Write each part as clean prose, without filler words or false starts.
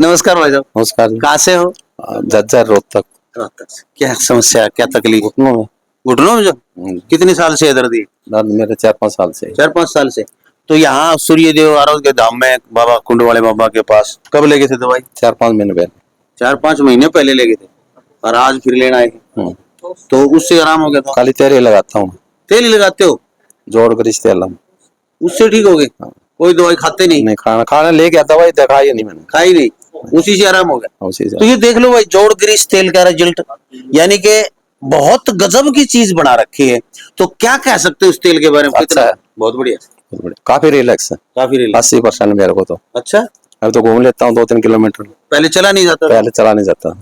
नमस्कार भाई साहब। नमस्कार जी। कहाँ से हो? जज्जर रोहतक। रोहतक से। क्या समस्या, क्या तकलीफ? घुटनों में घुटनों में जो कितने साल से है दर्द? दर्द मेरे 4-5 साल से। 4-5 साल से। तो यहाँ सूर्यदेव आरोग्य धाम में बाबा कुंड वाले बाबा के पास कब लेके थे दवाई? 4-5 महीने पहले। 4-5 महीने पहले लेके थे और आज फिर लेना है। तो उससे आराम हो गया था? खाली तेल ही लगाता हूँ। तेल ही लगाते हो? जोड़ ग्रीस तेल हम। उससे ठीक हो गए? कोई दवाई खाते नहीं? नहीं, खाना ले गया, दवाई दिखाई नहीं मैंने। खाई नहीं, उसी से आराम हो गया। उसी से। तो ये देख लो भाई, जोड़ ग्रीस तेल का रिजल्ट, यानी कि बहुत गजब की चीज बना रखी है। तो क्या कह सकते हो उस तेल के बारे में? अच्छा है। बहुत बढ़िया, बहुत बढ़िया। काफी रिलैक्स है। काफी रिलैक्स। 80% मेरे को तो। अच्छा, अब तो घूम लेता हूँ 2-3 किलोमीटर। पहले चला नहीं जाता? पहले चला नहीं जाता,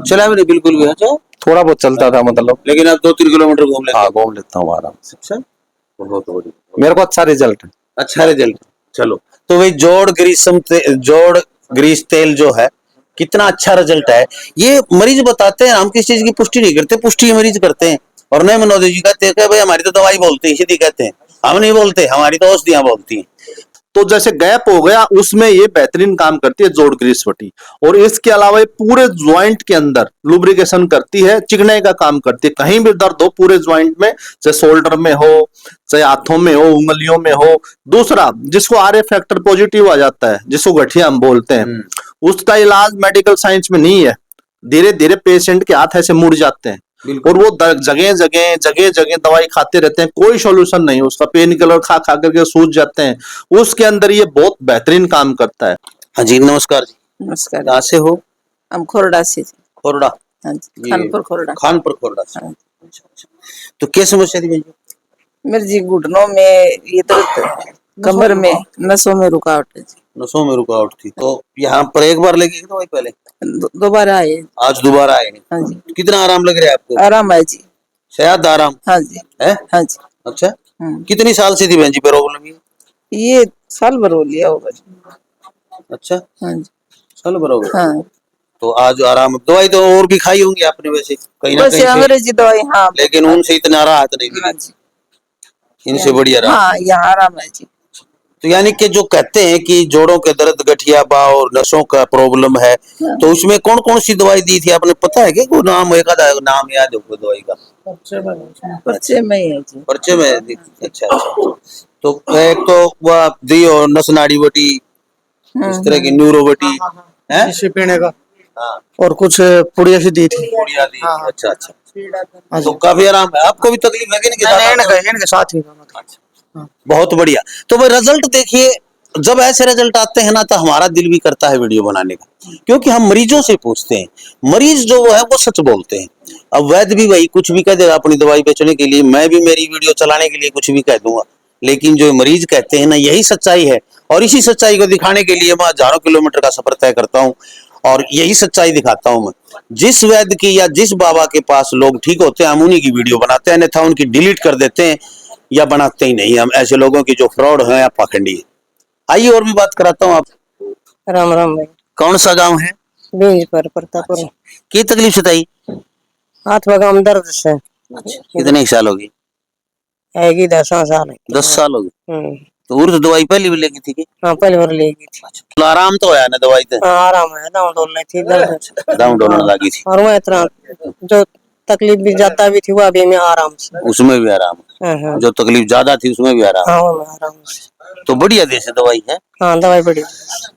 चला भी नहीं बिल्कुल भी? अच्छा, थोड़ा बहुत चलता था मतलब। लेकिन अब 2-3 किलोमीटर घूम लेते? हाँ, घूम लेता हूँ आराम से। अच्छा, बहुत बढ़िया, मेरे को अच्छा रिजल्ट है। अच्छा रिजल्ट। चलो, तो भाई जोड़ ग्रीस तेल जो है, कितना अच्छा रिजल्ट है। ये मरीज बताते हैं, हम किसी चीज की पुष्टि नहीं करते, पुष्टि मरीज करते हैं। और नए मनोज जी कहते हैं कि भाई हमारी तो दवाई बोलती है, सीधी कहते हैं। हम नहीं बोलते, हमारी तो औषधियां बोलती हैं। तो जैसे गैप हो गया उसमें ये बेहतरीन काम करती है जोड़ ग्रीस पट्टी। और इसके अलावा ये पूरे ज्वाइंट के अंदर लुब्रिकेशन करती है, चिकनाई का काम करती है। कहीं भी दर्द हो पूरे ज्वाइंट में, चाहे शोल्डर में हो, चाहे हाथों में हो, उंगलियों में हो। दूसरा, जिसको आरए फैक्टर पॉजिटिव आ जाता है, जिसको गठिया हम बोलते हैं, उसका इलाज मेडिकल साइंस में नहीं है। धीरे धीरे पेशेंट के हाथ ऐसे मुड़ जाते हैं और वो जगह जगह दवाई खाते रहते हैं, कोई सॉल्यूशन नहीं उसका। पेन किलर खा खा करके सूझ जाते हैं। उसके अंदर ये बहुत बेहतरीन काम करता है। हाँ जी, नमस्कार जी। नमस्कार। कहाँ से हो? हम खोरडा से। खोरडा? हाँ जी, खानपुर खोरडा। खानपुर खोरडा से। हाँ। अच्छा। तो क्या समस्या थी भैया? मेरे जी घुटनों में ये दर्द, कमर में, नसों में रुकावट है जी। नसों में रुकावट थी। तो यहाँ पर एक बार लेके गए दवाई पहले? दोबारा आए। आज दोबारा आए हैं। हाँ जी। कितना आराम लग रहा है आपको? आराम है जी। शायद आराम हाँ जी है? हाँ जी। अच्छा, कितनी साल से थी बहन जी प्रॉब्लम ये साल भर हो लिया होगा जी। अच्छा, हाँ जी। साल भर हो गया। हाँ, तो आज आराम। दवाई तो और भी खाई होंगी आपने वैसे कहीं ना वैसे कहीं से, अंग्रेजी दवाई। हाँ, लेकिन उनसे इतना राहत नहीं हाँ मिली, जी। इनसे बढ़िया राहत। हाँ, यहाँ आराम है जी। तो यानी कि जो कहते हैं कि जोड़ों के दर्द, गठिया बाव और नसों का प्रॉब्लम है, तो उसमें कौन कौन सी दवाई दी थी आपने, पता है क्या? कोई नाम, एक आधा नाम याद है कोई दवाई का? पर्चे में ही है जी। पर्चे में दी थी? अच्छा अच्छा। तो एक तो वह दी और नस नाड़ी बटी, इस तरह की न्यूरो बटी है, जिससे पीने का। हाँ, और कुछ पुड़िया सी दी थी। पुड़िया दी। अच्छा अच्छा। तो काफी आराम है। आपको भी तकलीफ है कि नहीं? इनके साथ ही। बहुत बढ़िया। तो भाई रिजल्ट देखिए, जब ऐसे रिजल्ट आते हैं ना, तो हमारा दिल भी करता है वीडियो बनाने का, क्योंकि हम मरीजों से पूछते हैं। मरीज जो है वो सच बोलते हैं। अब वैद्य भी भाई कुछ भी कह देगा अपनी दवाई बेचने के लिए, मैं भी मेरी वीडियो चलाने के लिए कुछ भी कह दूंगा, लेकिन जो मरीज कहते हैं ना, यही सच्चाई है। और इसी सच्चाई को दिखाने के लिए मैं हजारों किलोमीटर का सफर तय करता हूँ और यही सच्चाई दिखाता हूँ मैं। जिस वैद्य की या जिस बाबा के पास लोग ठीक होते हैं, हम उन्हीं की वीडियो बनाते हैं, अन्यथा उनकी डिलीट कर देते हैं या बनाते ही नहीं हम, ऐसे लोगों की जो फ्रॉड है या पाखंडी है। आइए और भी बात कराता हूँ आप। राम राम भाई। कौन सा गांव है? बेंज पर प्रतापुर। की तकलीफ से ताई? हाथ वगाम दर्द से। कितने साल होगी? हैगी 10 साल। 10 साल हो गए। तो उर्द दवाई पहले भी लेगी थी? हाँ, पहले बार लेगी थी। तो आराम तो होया ना दवाई से? हाँ, आराम है। दाम डोलने थी दर्द। दाम डोलने लगी थी और मैं इतना जो तकलीफ भी ज्यादा भी थी वो अभी में आराम से। उसमें भी आराम है? हाँ, जो तकलीफ ज्यादा थी उसमें भी आराम? हाँ, वो आराम से। तो बढ़िया देश है दवाई है। हाँ, दवाई बड़ी।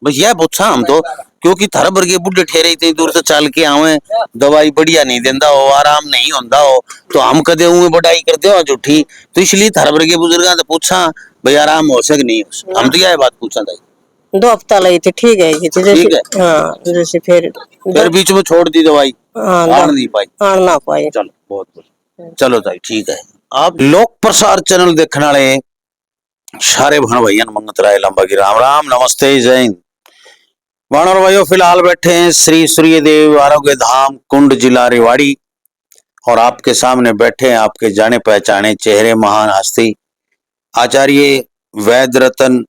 बस यह पूछा हम तो, क्योंकि थार वर्गे बुढ़े ठहरे इतनी दूर से चल के आवे, दवाई बढ़िया नहीं देंदा हो, आराम नहीं होंदा हो, तो हम कदे उन्हें बढ़ाई कर दे झूठी। तो इसलिए थार वर्गे बुजुर्ग तो पूछा भाई आराम हो सक नहीं हो, हम तो यह बात पूछा था। 2 हफ्ता लगी थी, ठीक है ये जैसे। ठीक है। हाँ, जैसे फिर बीच में छोड़ दी दवाई, हाँ, आड़ नहीं पाई। आड़ ना पाई। चलो बहुत बढ़िया। चलो ताई ठीक है। आप लोक प्रसार चैनल देखने वाले सारे भाण भैया मंगत राय लंबा की राम राम, नमस्ते, जय हिंद। वानर भाइयों, फिलहाल बैठे हैं श्री सूर्यदेव आरोग्य धाम, कुंड, जिला रेवाड़ी, और आपके सामने बैठे हैं आपके जाने पहचाने चेहरे, महान हस्ती आचार्य वैद्य रतन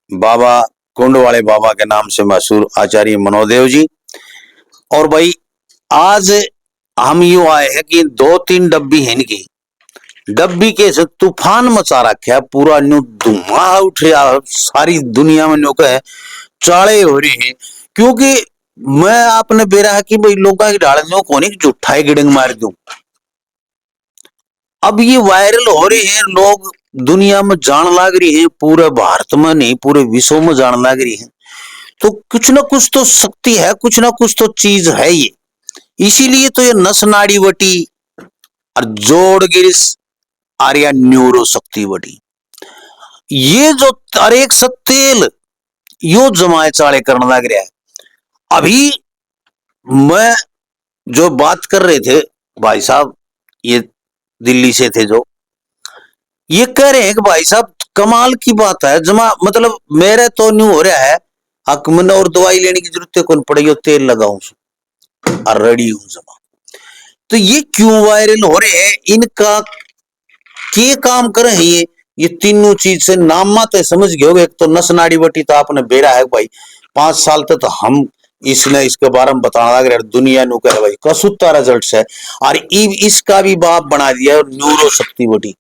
बाबा, कुंड वाले बाबा के नाम से मशहूर आचार्य मनोदेव जी। और भाई आज हम यूं आए हैं कि 2-3 डब्बी है इनकी, डब्बी के से तूफान मचा रखा है, पूरा न्यू धुआं उठ रहा, सारी दुनिया में न्यू है चाले हो रही है, क्योंकि मैं आपने बेरा है कि भाई लोगों की डालियों को नहीं जुट्ठा ही गिड़ंग मार दूं। अब ये वायरल हो रहे हैं, लोग दुनिया में जान लाग रही है, पूरे भारत में नहीं पूरे विश्व में जान लाग रही है। तो कुछ ना कुछ तो शक्ति है, कुछ ना कुछ तो चीज है ये। इसीलिए तो ये नस नाड़ी वटी और जोड़ गिरिस और या न्यूरो शक्ति वटी, ये जो अरेक तेल यो जमाए चाले करने लग रहा है। अभी मैं जो बात कर रहे थे भाई साहब, ये दिल्ली से थे, जो ये कह रहे हैं कि भाई साहब कमाल की बात है, जमा मतलब मेरे तो न्यू हो रहा है, हकमन और दवाई लेने की जरूरत कौन पड़ेगी, तेल लगाऊं और रेडी हूं जमा। तो ये क्यों वायरल हो रहे हैं, इनका के काम कर रहे हैं ये तीनों चीज से नाम मत समझ गए होगे। एक तो नस नाड़ी बटी तो आपने बेरा है भाई, 5 साल तक तो हम इसके बारे में बताना लग रहा है, दुनिया नु कह भाई कसुत्ता रिजल्ट है, और इसका भी बाप बना दिया न्यूरो शक्ति बटी।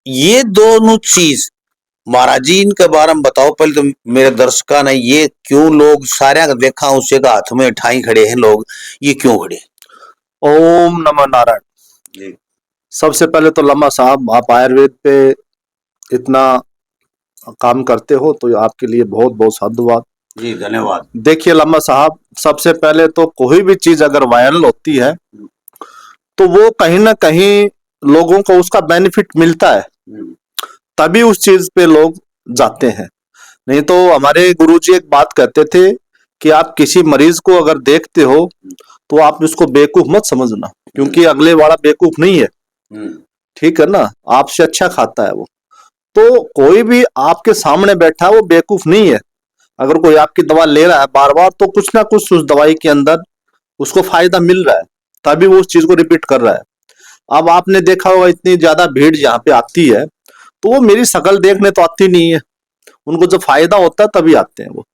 ये दोनों चीज महाराज जी इनके बारे में बताओ पहले तो मेरे दर्शका ने, ये क्यों लोग सारे देखा उसे का हाथ में ठाई खड़े हैं लोग, ये क्यों खड़े? ओम नमः नारायण। सबसे पहले तो लम्बा साहब, आप आयुर्वेद पे इतना काम करते हो तो आपके लिए बहुत बहुत साधुवाद जी, धन्यवाद। देखिए लम्बा साहब, सबसे पहले तो कोई भी चीज अगर वायरल होती है तो वो कहीं ना कहीं लोगों को उसका बेनिफिट मिलता है, तभी उस चीज पे लोग जाते हैं। नहीं तो हमारे गुरुजी एक बात कहते थे कि आप किसी मरीज को अगर देखते हो तो आप उसको बेवकूफ मत समझना, क्योंकि अगले वाला बेवकूफ नहीं है, ठीक है ना, आपसे अच्छा खाता है वो। तो कोई भी आपके सामने बैठा है वो बेवकूफ नहीं है। अगर कोई आपकी दवा ले रहा है बार बार तो कुछ ना कुछ उस दवाई के अंदर उसको फायदा मिल रहा है, तभी वो उस चीज को रिपीट कर रहा है। अब आपने देखा होगा इतनी ज्यादा भीड़ यहाँ पे आती है तो वो मेरी शकल देखने तो आती नहीं है, उनको जब फायदा होता है तभी आते हैं वो।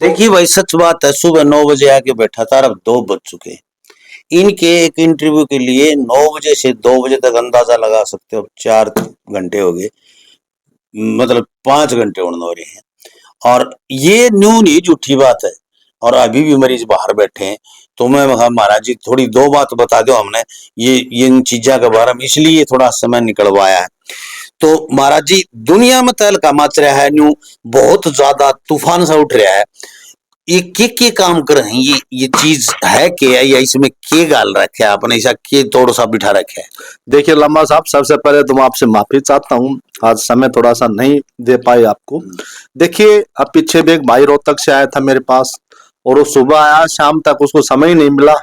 देखिए भाई सच बात है, सुबह 9 बजे आके बैठा था, अब 2 बज चुके हैं। इनके एक इंटरव्यू के लिए 9 बजे से 2 बजे तक अंदाजा लगा सकते हो 4 घंटे हो गए, मतलब 5 घंटे होने हो रहे हैं। और ये न्यू नहीं झूठी बात है, और अभी भी मरीज बाहर बैठे हैं। तो मैं महाराज जी थोड़ी 2 बात बता दो, हमने ये इन चीजों के बारे में इसलिए थोड़ा समय निकलवाया है। तो महाराज जी दुनिया में तहलका मच रहा है, न्यू बहुत ज्यादा तूफान सा उठ रहा है, ये के काम कर रहे हैं, ये चीज है क्या, या इसमें के गाल रखे है आपने, ऐसा के तोड़ सा बिठा रखे है? देखिए लम्बा साहब, सबसे पहले तो मैं आपसे माफी चाहता हूँ, आज समय थोड़ा सा नहीं दे पाए आपको। देखिए अब पीछे भी एक भाई रोहतक से आया था मेरे पास, और वो सुबह आया, शाम तक उसको समय ही नहीं मिला,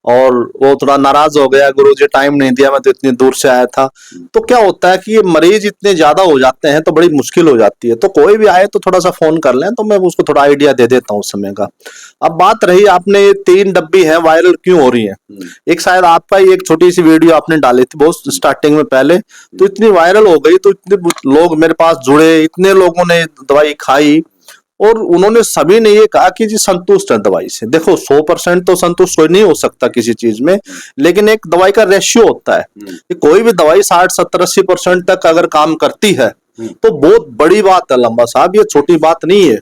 और वो थोड़ा नाराज हो गया, गुरुजी टाइम नहीं दिया, मैं तो इतनी दूर से आया था। तो क्या होता है कि ये मरीज इतने ज्यादा हो जाते हैं तो बड़ी मुश्किल हो जाती है। तो कोई भी आए तो थोड़ा सा फोन कर लें तो मैं उसको थोड़ा आइडिया दे देता हूँ उस समय का। अब बात रही, आपने ये 3 डब्बी है वायरल क्यों हो रही है, एक शायद आपका ही एक छोटी सी वीडियो आपने डाली थी बहुत स्टार्टिंग में पहले, तो इतनी वायरल हो गई, तो इतने लोग मेरे पास जुड़े, इतने लोगों ने दवाई खाई, और उन्होंने सभी ने ये कहा कि जी संतुष्ट है दवाई से। देखो 100% तो संतुष्ट कोई नहीं हो सकता किसी चीज में, लेकिन एक दवाई का रेशियो होता है कि कोई भी दवाई 60, 70, 80% तक अगर काम करती है तो बहुत बड़ी बात है लंबा साहब, ये छोटी बात नहीं है।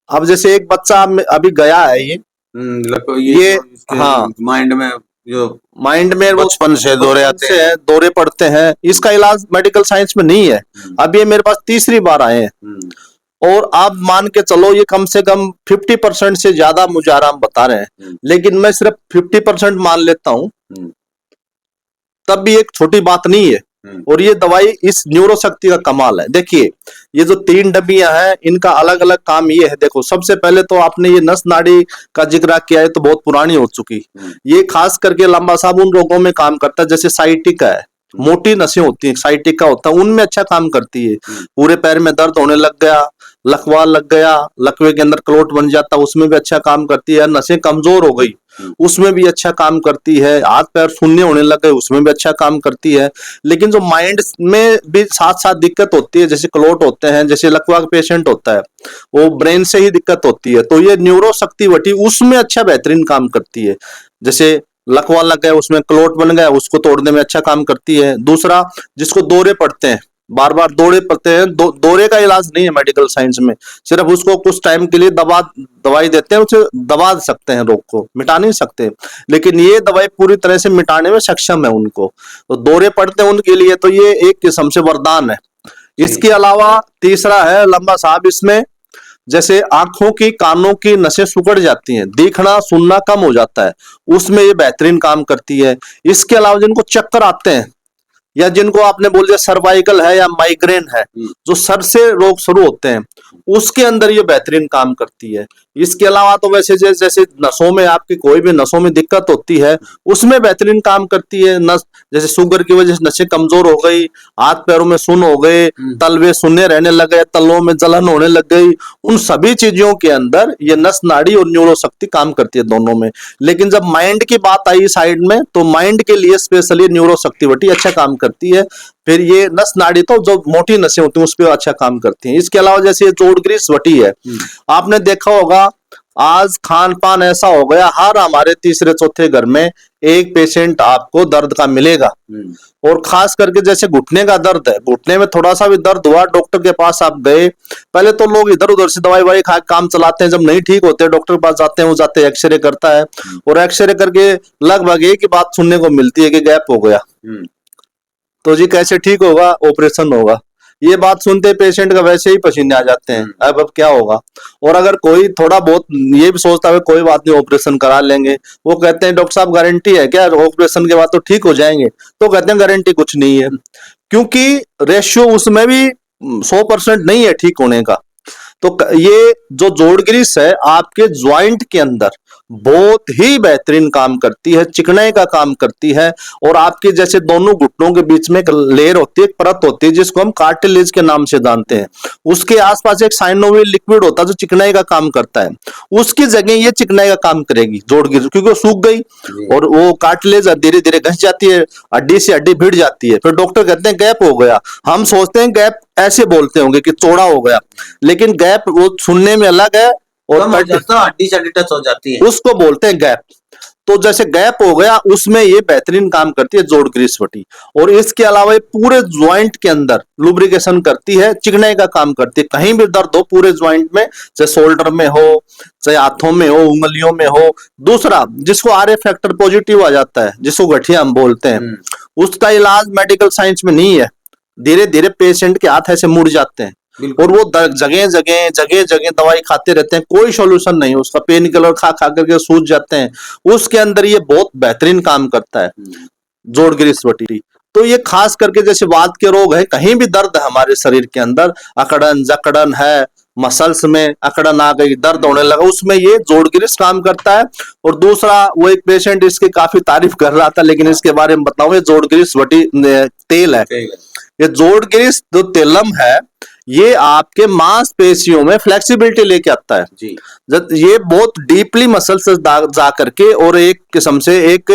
अब जैसे एक बच्चा अभी गया है, ये हाँ माइंड में जो माइंड में बचपन से दौरे आते हैं, दौरे पड़ते हैं, इसका इलाज मेडिकल साइंस में नहीं है। अब ये मेरे पास तीसरी बार आए हैं, और आप मान के चलो ये कम से कम 50% से ज्यादा मुझे आराम बता रहे हैं, लेकिन मैं सिर्फ 50% मान लेता हूं, तब भी एक छोटी बात नहीं है। और ये दवाई इस न्यूरो शक्ति का कमाल है। देखिए ये जो 3 डब्बियां हैं, इनका अलग अलग काम ये है। देखो सबसे पहले तो आपने ये नस नाड़ी का जिक्र किया है, तो बहुत पुरानी हो चुकी, ये खास करके लंबा साहब उन रोगों में काम करता है, जैसे साइटिका है, मोटी नसें होती हैं, साइटिका होता है, उनमें अच्छा काम करती है। पूरे पैर में दर्द होने लग गया, लकवा लग गया, लकवे के अंदर क्लोट बन जाता, उसमें भी अच्छा काम करती है। नसें कमजोर हो गई, उसमें भी अच्छा काम करती है। हाथ पैर शून्य होने लग गए, उसमें भी अच्छा काम करती है। लेकिन जो माइंड में भी साथ साथ दिक्कत होती है, जैसे क्लोट होते हैं, जैसे लकवा का पेशेंट होता है, वो ब्रेन से ही दिक्कत होती है, तो ये न्यूरो शक्ति वटी उसमें अच्छा बेहतरीन काम करती है। जैसे लकवा लग गया, उसमें क्लोट बन गया, उसको तोड़ने में अच्छा काम करती है। दूसरा, जिसको दौरे पड़ते हैं, बार बार दौरे पड़ते हैं। दौरे का इलाज नहीं है मेडिकल साइंस में, सिर्फ उसको कुछ टाइम के लिए दवाई देते हैं, उसे दबा सकते हैं, रोग को मिटा नहीं सकते, लेकिन ये दवाई पूरी तरह से मिटाने में सक्षम है उनको। तो दौरे पड़ते हैं उनके लिए तो ये एक किस्म से वरदान है। इसके अलावा तीसरा है लंबा साहब, इसमें जैसे आंखों की कानों की नसें सिकुड़ जाती हैं, देखना सुनना कम हो जाता है, उसमें ये बेहतरीन काम करती है। इसके अलावा जिनको चक्कर आते हैं या जिनको आपने बोल दिया सर्वाइकल है या माइग्रेन है, जो सर से रोग शुरू होते हैं, उसके अंदर ये बेहतरीन काम करती है। इसके अलावा तो वैसे जैसे नसों में आपकी कोई भी नसों में दिक्कत होती है उसमें बेहतरीन काम करती है। नस जैसे शुगर की वजह से नसें कमजोर हो गई, हाथ पैरों में सुन हो गए, तलवे सुन्ने रहने लग गए, तलों में जलन होने लग गई, उन सभी चीजों के अंदर ये नस नाड़ी और न्यूरो शक्ति काम करती है दोनों में। लेकिन जब माइंड की बात आई साइड में, तो माइंड के लिए स्पेशली न्यूरो शक्तिवटी अच्छा काम करती है। फिर ये नस नाड़ी तो जो मोटी नसें होती हैं उस पर अच्छा काम करती हैं। इसके अलावा जैसे ये जोड़ ग्रीस वटी है, आपने देखा होगा आज खान पान ऐसा हो गया, हर हमारे तीसरे चौथे घर में एक पेशेंट आपको दर्द का मिलेगा। और खास करके जैसे घुटने का दर्द है, घुटने में थोड़ा सा भी दर्द हुआ, डॉक्टर के पास आप गए, पहले तो लोग इधर उधर से दवाई ववाई खा काम चलाते हैं, जब नहीं ठीक होते डॉक्टर के पास जाते हैं, वो जाते एक्सरे करता है और एक्सरे करके लगभग एक ही बात सुनने को मिलती है कि गैप हो गया। तो जी कैसे ठीक होगा, ऑपरेशन होगा। ये बात सुनते पेशेंट का वैसे ही पसीने आ जाते हैं, अब क्या होगा। और अगर कोई थोड़ा बहुत ये भी सोचता है कोई बात नहीं ऑपरेशन करा लेंगे, वो कहते हैं डॉक्टर साहब गारंटी है क्या ऑपरेशन के बाद तो ठीक हो जाएंगे, तो कहते हैं गारंटी कुछ नहीं है, क्योंकि रेशियो उसमें भी 100% नहीं है ठीक होने का। तो ये जो जोड़ ग्रीस है आपके ज्वाइंट के अंदर बहुत ही बेहतरीन काम करती है, चिकनाई का काम करती है। और आपके जैसे दोनों घुटनों के बीच में एक लेयर होती है, एक परत होती है जिसको हम कार्टिलेज के नाम से जानते हैं, उसके आसपास एक साइनोवियल लिक्विड होता है जो चिकनाई का काम करता है, उसकी जगह ये चिकनाई का काम करेगी जोड़ ग्रीस, क्योंकि वो सूख गई और वो कार्टिलेज धीरे धीरे घस जाती है, हड्डी से हड्डी भिड़ जाती है। फिर डॉक्टर कहते हैं गैप हो गया, हम सोचते हैं गैप ऐसे बोलते होंगे कि चौड़ा हो गया, लेकिन गैप वो सुनने में अलग है और हड्डी से हड्डी टच हो जाती है, उसको बोलते हैं गैप। तो जैसे गैप हो गया उसमें ये बेहतरीन काम करती है जोड़ ग्रीस वटी। और इसके अलावा ये पूरे ज्वाइंट के अंदर लुब्रिकेशन करती है, चिकनाई का काम करती है। कहीं भी दर्द हो पूरे ज्वाइंट में, चाहे शोल्डर में हो, चाहे हाथों में हो, उंगलियों में हो। दूसरा जिसको आरए फैक्टर पॉजिटिव आ जाता है, जिसको गठिया हम बोलते हैं, उसका इलाज मेडिकल साइंस में नहीं है। धीरे धीरे पेशेंट के हाथ ऐसे मुड़ जाते हैं और वो जगह जगह दवाई खाते रहते हैं, कोई सॉल्यूशन नहीं उसका, पेन किलर खा खा करके सूझ जाते हैं। उसके अंदर ये बहुत बेहतरीन काम करता है जोड़ ग्रीस वटी। तो ये खास करके जैसे वात के रोग है, कहीं भी दर्द है हमारे शरीर के अंदर, अकड़न जकड़न है, मसल्स में अकड़न आ गई, दर्द होने लगा, उसमें ये जोड़ ग्रीस काम करता है। और दूसरा वो एक पेशेंट इसकी काफी तारीफ कर रहा था, लेकिन इसके बारे में बताऊं, ये जोड़ ग्रीस वटी तेल है। ये जोड़ ग्रीस जो तेलम है ये आपके मांसपेशियों में फ्लेक्सिबिलिटी लेके आता है जी। ये बहुत डीपली मसल से जा करके और एक किस्म से एक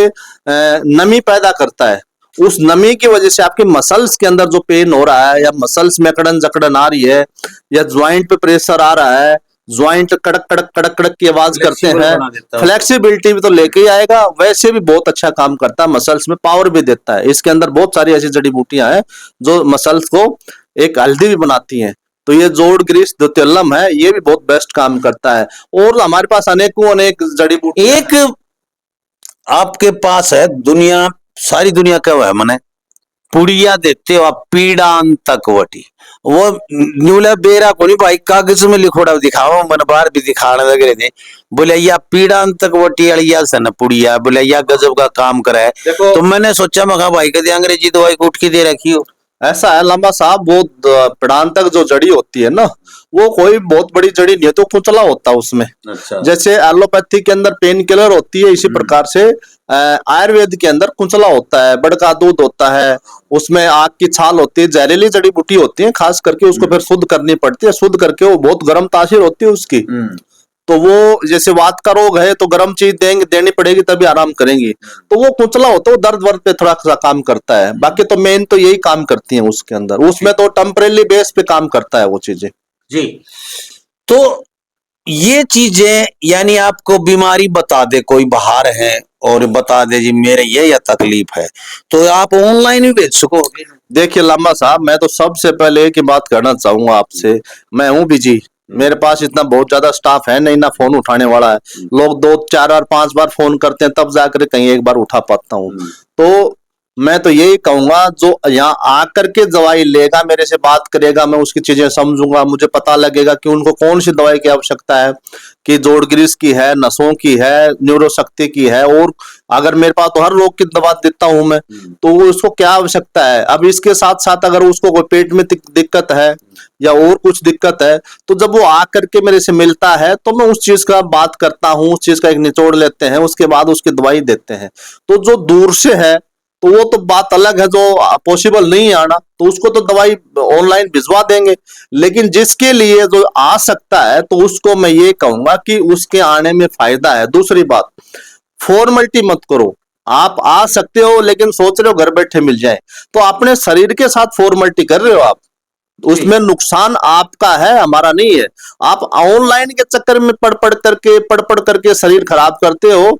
नमी पैदा करता है। उस नमी की वजह से आपके मसल्स के अंदर जो पेन हो रहा है, या मसल्स में अकड़न जकड़न आ रही है, या ज्वाइंट पे प्रेशर आ रहा है, ज्वाइंट कड़क कड़क कड़क कड़क की आवाज करते हैं, फ्लेक्सिबिलिटी भी तो लेके ही आएगा। वैसे भी बहुत अच्छा काम करता है, मसल्स में पावर भी देता है। इसके अंदर बहुत सारी ऐसी जड़ी बूटियां हैं जो मसल्स को एक हेल्दी भी बनाती हैं। तो ये जोड़ ग्रीस जो तेलम है ये भी बहुत बेस्ट काम करता है। और हमारे पास अनेक जड़ी बूटी एक आपके पास है, दुनिया सारी दुनिया का है मने पुड़िया देते हो आप, पीड़ांतक वटी, वो न्यूला बेरा को नहीं भाई कागज में लिखोड़ा दिखाओ, मन बाहर भी दिखाने लगे थे, बोले या पीड़ांतक वटी अड़िया सन पुड़िया, बोले या गजब का काम करा है। तो मैंने सोचा मैं भाई कभी अंग्रेजी दवाई को उठ के दे रखी हो। ऐसा है लंबा साहब, वो पीड़ांतक जो जड़ी होती है ना, वो कोई बहुत बड़ी जड़ी नहीं है, तो कुचला होता है उसमें। अच्छा। जैसे एलोपैथी के अंदर पेन किलर होती है, इसी प्रकार से आयुर्वेद के अंदर कुचला होता है, बड़का दूध होता है, उसमें आग की छाल होती है, जहरीली जड़ी बूटी होती है, खास करके उसको फिर शुद्ध करनी पड़ती है। शुद्ध करके वो बहुत गर्म तासीर होती है उसकी, तो वो जैसे वात का रोग है तो गर्म चीज देनी पड़ेगी तभी आराम करेंगी। तो वो कुचला होता है, वो दर्द वर्द पे थोड़ा सा काम करता है। बाकी तो मेन तो यही काम करती है उसके अंदर, उसमें तो टेम्परेरी बेस पे काम करता है वो चीजें जी। तो ये चीजें यानी आपको बीमारी बता दे, कोई बाहर है और बता दे जी मेरे ये या तकलीफ है, तो आप ऑनलाइन भी भेज सकोगे। देखिए लांबा साहब, मैं तो सबसे पहले एक ही बात करना चाहूंगा आपसे, मैं हूँ बिजी, मेरे पास इतना बहुत ज्यादा स्टाफ है नहीं ना फोन उठाने वाला है। लोग 2 4 और 5 बार फोन करते हैं तब जाकर कहीं एक बार उठा पाता हूँ। तो मैं तो यही कहूंगा, जो यहाँ आकर के दवाई लेगा, मेरे से बात करेगा, मैं उसकी चीजें समझूंगा, मुझे पता लगेगा कि उनको कौन सी दवाई की आवश्यकता है, कि जोड़ ग्रीस की है, नसों की है, न्यूरोशक्ति की है, और अगर मेरे पास तो हर रोग की दवा देता हूं मैं, तो उसको क्या आवश्यकता है। अब इसके साथ साथ अगर उसको कोई पेट में दिक्कत है या और कुछ दिक्कत है, तो जब वो आकर के मेरे से मिलता है तो मैं उस चीज का बात करता हूँ, उस चीज का एक निचोड़ लेते हैं, उसके बाद उसकी दवाई देते हैं। तो जो दूर से है तो वो तो बात अलग है, जो पॉसिबल नहीं आना तो उसको तो दवाई ऑनलाइन भिजवा देंगे। लेकिन जिसके लिए जो आ सकता है तो उसको मैं ये कहूंगा कि उसके आने में फायदा है। दूसरी बात, फॉर्मेलिटी मत करो, आप आ सकते हो लेकिन सोच रहे हो घर बैठे मिल जाए, तो अपने शरीर के साथ फॉर्मेलिटी कर रहे हो आप, उसमें नुकसान आपका है, हमारा नहीं है। आप ऑनलाइन के चक्कर में पढ़ करके शरीर खराब करते हो।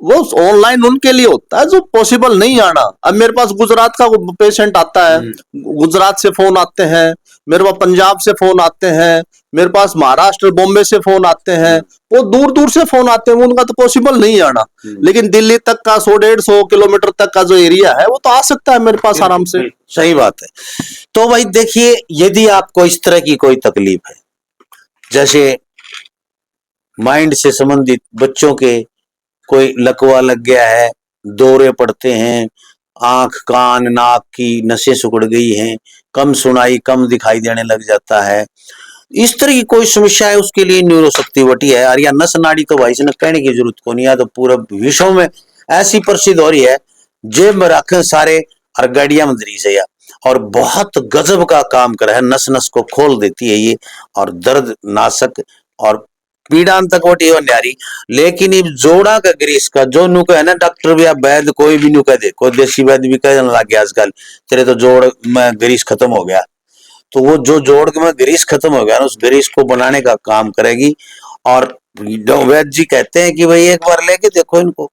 वो ऑनलाइन उनके लिए होता है जो पॉसिबल नहीं आना। अब मेरे पास गुजरात का पेशेंट आता है, गुजरात से फोन आते हैं, मेरे पास पंजाब से फोन आते हैं, मेरे पास महाराष्ट्र बॉम्बे से फोन आते हैं, वो दूर दूर से फोन आते हैं, उनका तो पॉसिबल नहीं आना। लेकिन दिल्ली तक का 100 150 किलोमीटर तक का जो एरिया है वो तो आ सकता है मेरे पास आराम से। सही बात है। तो भाई देखिए, यदि आपको इस तरह की कोई तकलीफ है, जैसे माइंड से संबंधित, बच्चों के कोई लकवा लग गया है, दौरे पड़ते हैं, आंख कान नाक की नसें सिकुड़ गई हैं, कम सुनाई कम दिखाई देने लग जाता है, इस तरह की कोई समस्या है, उसके लिए न्यूरोशक्ति वटी है। और या नस नाड़ी तो भाई इसने कहने की जरूरत को नहीं है, तो पूरा विश्व में ऐसी प्रसिद्ध हो रही है, जेब में रखे सारे और गाड़िया मंदरी से या, और बहुत गजब का काम कर है, नस नस को खोल देती है ये, और दर्द नाशक और पीड़ा तक वटी हो न्यारी। लेकिन ये जोड़ा का ग्रीस का जो नुका है ना, डॉक्टर भी या वैद्य कोई भी नुका दे, कोई देसी वैद्य भी कहने लग गया आजकल, तेरे तो जोड़ में ग्रीस खत्म हो गया, तो वो जो जोड़ में ग्रीस खत्म हो गया ना, उस ग्रीस को बनाने का काम करेगी। और वैद्य जी कहते हैं कि भाई एक बार लेके देखो इनको,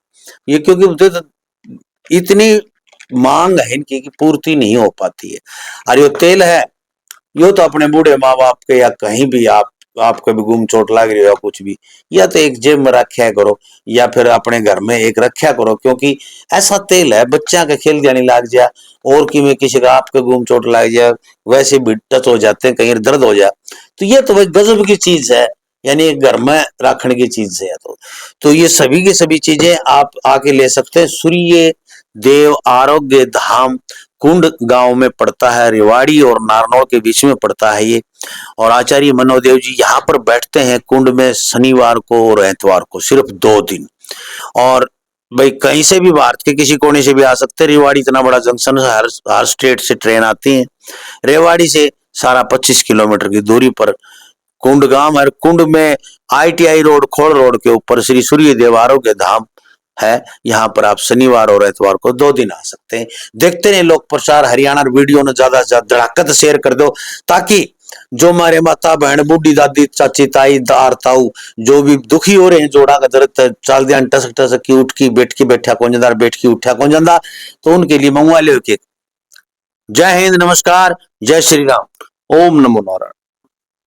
ये क्योंकि इतनी मांग है इनकी कि पूर्ति नहीं हो पाती है। और ये तेल है, यो तो अपने बूढ़े माँ बाप के या कहीं भी आपको भी गुम चोट लग रही हो या कुछ भी, या तो एक जेब में रखा करो या फिर अपने घर में एक रखा करो, क्योंकि ऐसा तेल है बच्चा के खेल जाने लग जाए, और कि में किसी का आपके गुम चोट लग जाए, वैसे भी टच हो जाते हैं, कहीं दर्द हो जाए, तो ये तो भाई गजब की चीज है, यानी घर में रखने की चीज है। तो ये सभी की सभी चीजें आप आके ले सकते हैं। सूर्य देव आरोग्य धाम कुंड गांव में पड़ता है, रेवाड़ी और नारनौल के बीच में पड़ता है ये। और आचार्य मनोदेव जी यहाँ पर बैठते हैं कुंड में शनिवार को और एतवार को, सिर्फ 2 दिन। और भाई कहीं से भी भारत के किसी कोने से भी आ सकते हैं, रेवाड़ी इतना बड़ा जंक्शन है, हर स्टेट से ट्रेन आती है। रेवाड़ी से सारा 25 किलोमीटर की दूरी पर कुंड गांव है। कुंड में ITI रोड, खोड़ रोड के ऊपर श्री सूर्य देव आरोग्य धाम है। यहाँ पर आप शनिवार और एतवार को 2 दिन आ सकते हैं। देखते रहे लोक प्रसार हरियाणा, वीडियो ने ज्यादा से ज्यादा धड़ाकत शेयर कर दो, ताकि जो हमारे माता बहन बूढ़ी दादी चाची ताई दार ताऊ जो भी दुखी हो रहे हैं, जोड़ा का दर्द चाल दिया टसक टसक की उठ की बैठ की बैठा कौन जाता, बैठ की उठा कौन जाता, तो उनके लिए मंगवा ले। जय हिंद, नमस्कार, जय श्री राम, ओम नमो नारायण।